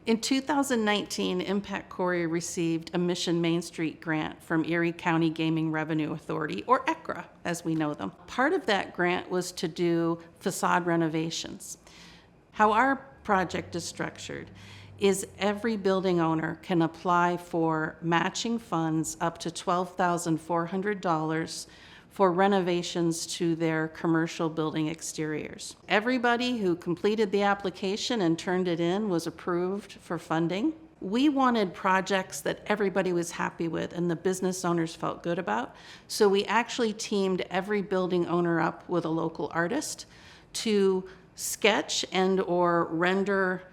In 2019, Impact Corry received a Mission Main Street grant from Erie County Gaming Revenue Authority, or ECRA, as we know them. Part of that grant was to do facade renovations. How our project is structured is every building owner can apply for matching funds up to $12,400 for renovations to their commercial building exteriors. Everybody who completed the application and turned it in was approved for funding. We wanted projects that everybody was happy with and the business owners felt good about. So we actually teamed every building owner up with a local artist to sketch and or render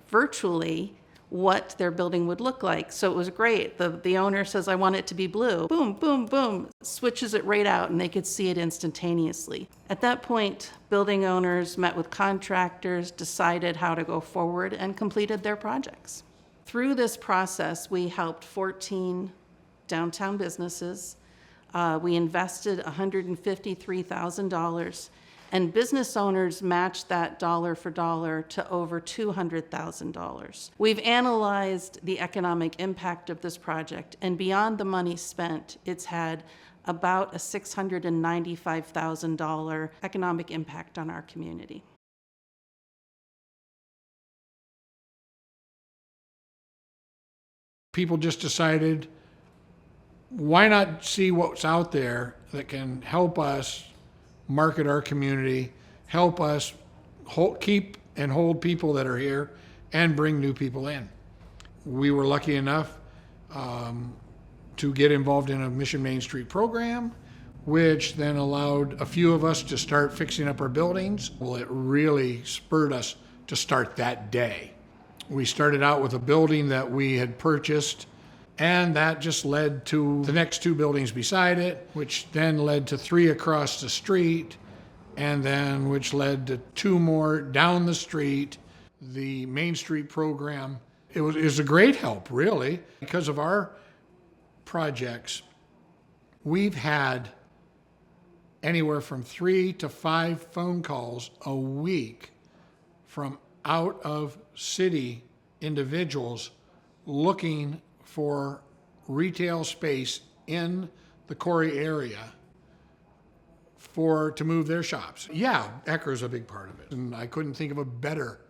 virtually what their building would look like. So it was great. The owner says, I want it to be blue. Boom, boom, boom, switches it right out and they could see it instantaneously. At that point, building owners met with contractors, decided how to go forward, and completed their projects. Through this process, we helped 14 downtown businesses. We invested $153,000, and business owners matched that dollar for dollar to over $200,000. We've analyzed the economic impact of this project, and beyond the money spent, it's had about a $695,000 economic impact on our community. People just decided, why not see what's out there that can help us market our community, help us keep and hold people that are here, and bring new people in. We were lucky enough to get involved in a Mission Main Street program, which then allowed a few of us to start fixing up our buildings. Well, it really spurred us to start that day. We started out with a building that we had purchased, and that just led to the next two buildings beside it, which then led to 3 across the street, and then which led to 2 more down the street. The Main Street program, it was a great help, really. Because of our projects, we've had anywhere from 3 to 5 phone calls a week from out of city individuals looking for retail space in the Corry area to move their shops. Yeah, ECRA is a big part of it. And I couldn't think of a better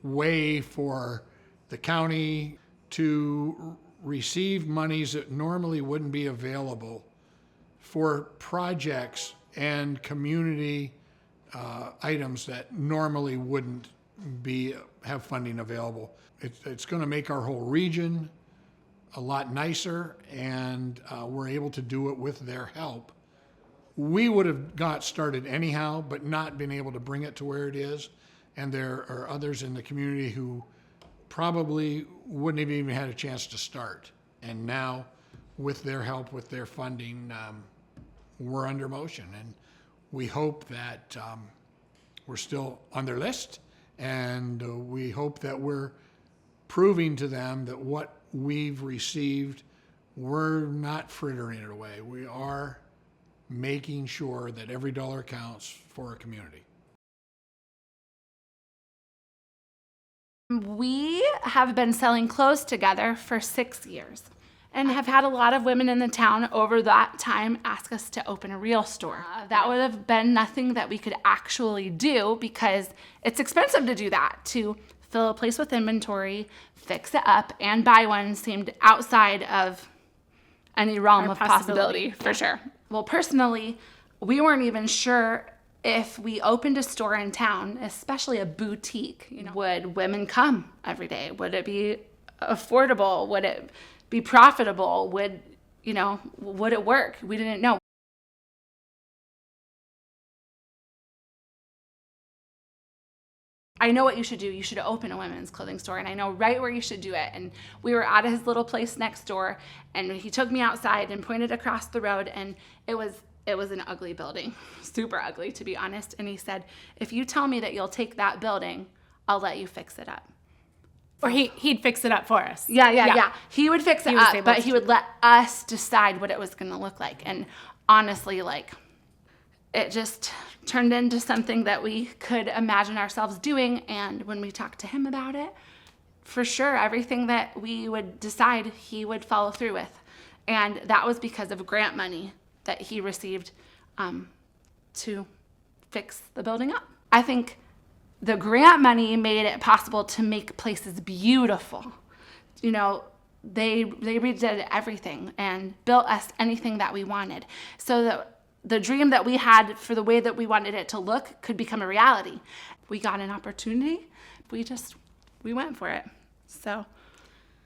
way for the county to receive monies that normally wouldn't be available for projects and community items that normally wouldn't have funding available. It's going to make our whole region a lot nicer, and we're able to do it with their help. We would have got started anyhow, but not been able to bring it to where it is. And there are others in the community who probably wouldn't have even had a chance to start. And now, with their help, with their funding, we're under motion. And we hope that we're still on their list, and we hope that we're proving to them that what we've received, we're not frittering it away. We are making sure that every dollar counts for our community. We have been selling clothes together for 6 years and have had a lot of women in the town over that time ask us to open a real store. That would have been nothing that we could actually do because it's expensive to do that. To fill a place with inventory, fix it up, and buy one seemed outside of any realm of possibility, for sure. Well, personally, we weren't even sure if we opened a store in town, especially a boutique, would women come every day? Would it be affordable? Would it be profitable? Would it work? We didn't know. I know what you should do. You should open a women's clothing store, and I know right where you should do it. And we were at his little place next door, and he took me outside and pointed across the road, and it was an ugly building, super ugly, to be honest. And he said, if you tell me that you'll take that building, I'll let you fix it up. Or he'd fix it up for us. Yeah. He would fix it up, but he would let us decide what it was going to look like. And honestly, it just turned into something that we could imagine ourselves doing. And when we talked to him about it, for sure, everything that we would decide, he would follow through with. And that was because of grant money that he received to fix the building up. I think the grant money made it possible to make places beautiful. You know, they redid everything and built us anything that we wanted, so that the dream that we had for the way that we wanted it to look could become a reality. We got an opportunity. We went for it. So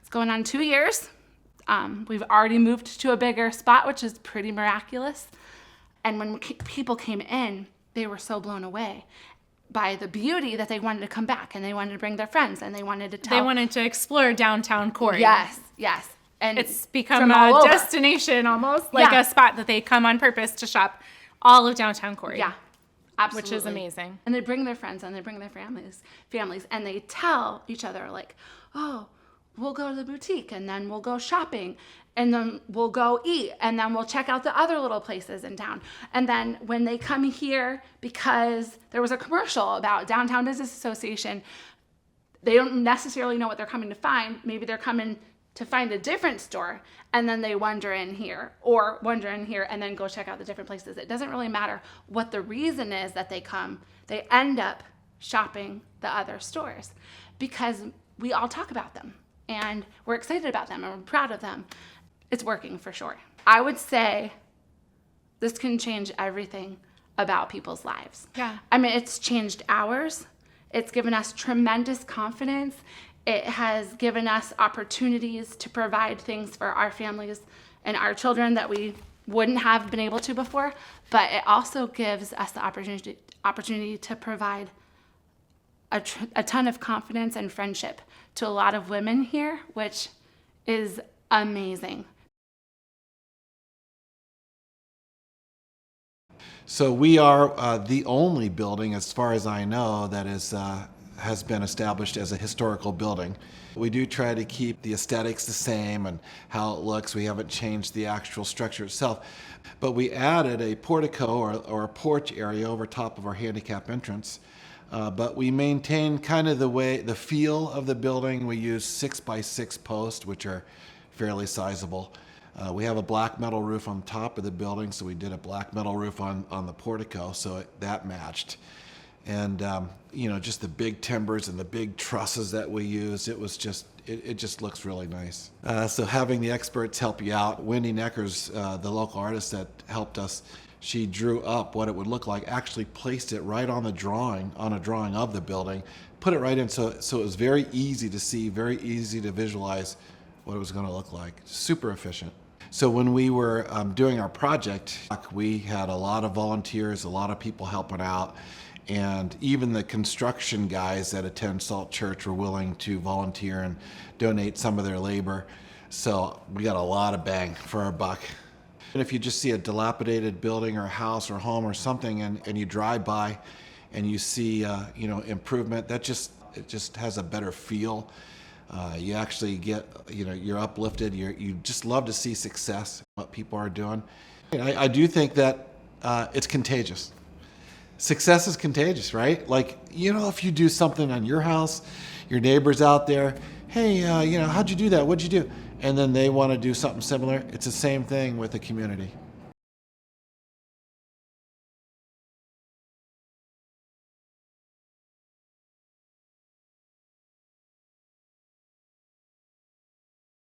it's going on 2 years. We've already moved to a bigger spot, which is pretty miraculous. And when people came in, they were so blown away by the beauty that they wanted to come back, and they wanted to bring their friends, and they wanted to tell. They wanted to explore downtown Corry. Yes. And It's become a destination almost, like a spot that they come on purpose to shop all of downtown Corry. Yeah, absolutely. Which is amazing. And they bring their friends and they bring their families, and they tell each other, like, oh, we'll go to the boutique, and then we'll go shopping, and then we'll go eat, and then we'll check out the other little places in town. And then when they come here, because there was a commercial about Downtown Business Association, they don't necessarily know what they're coming to find. Maybe they're coming to find a different store, and then they wander in here, and then go check out the different places. It doesn't really matter what the reason is that they come. They end up shopping the other stores because we all talk about them, and we're excited about them, and we're proud of them. It's working for sure. I would say this can change everything about people's lives. Yeah. I mean, it's changed ours. It's given us tremendous confidence. It has given us opportunities to provide things for our families and our children that we wouldn't have been able to before. But it also gives us the opportunity to provide a ton of confidence and friendship to a lot of women here, which is amazing. So we are the only building, as far as I know, that has been established as a historical building. We do try to keep the aesthetics the same and how it looks. We haven't changed the actual structure itself. But we added a portico or a porch area over top of our handicap entrance. But we maintain kind of the feel of the building. We use 6x6 posts, which are fairly sizable. We have a black metal roof on top of the building, so we did a black metal roof on the portico, so that matched. And just the big timbers and the big trusses that we use, it just looks really nice. So having the experts help you out, Wendy Neckers, the local artist that helped us, she drew up what it would look like, actually placed it right on a drawing of the building, put it right in, so it was very easy to see, very easy to visualize what it was going to look like. Super efficient. So when we were doing our project, we had a lot of volunteers, a lot of people helping out, and even the construction guys that attend Salt Church were willing to volunteer and donate some of their labor. So we got a lot of bang for our buck. And if you just see a dilapidated building or a house or home or something, and you drive by and you see improvement, it just has a better feel. You actually get, you're uplifted. You just love to see success, what people are doing. I do think that it's contagious. Success is contagious, right? Like, if you do something on your house, your neighbor's out there, hey, how'd you do that? What'd you do? And then they want to do something similar. It's the same thing with the community.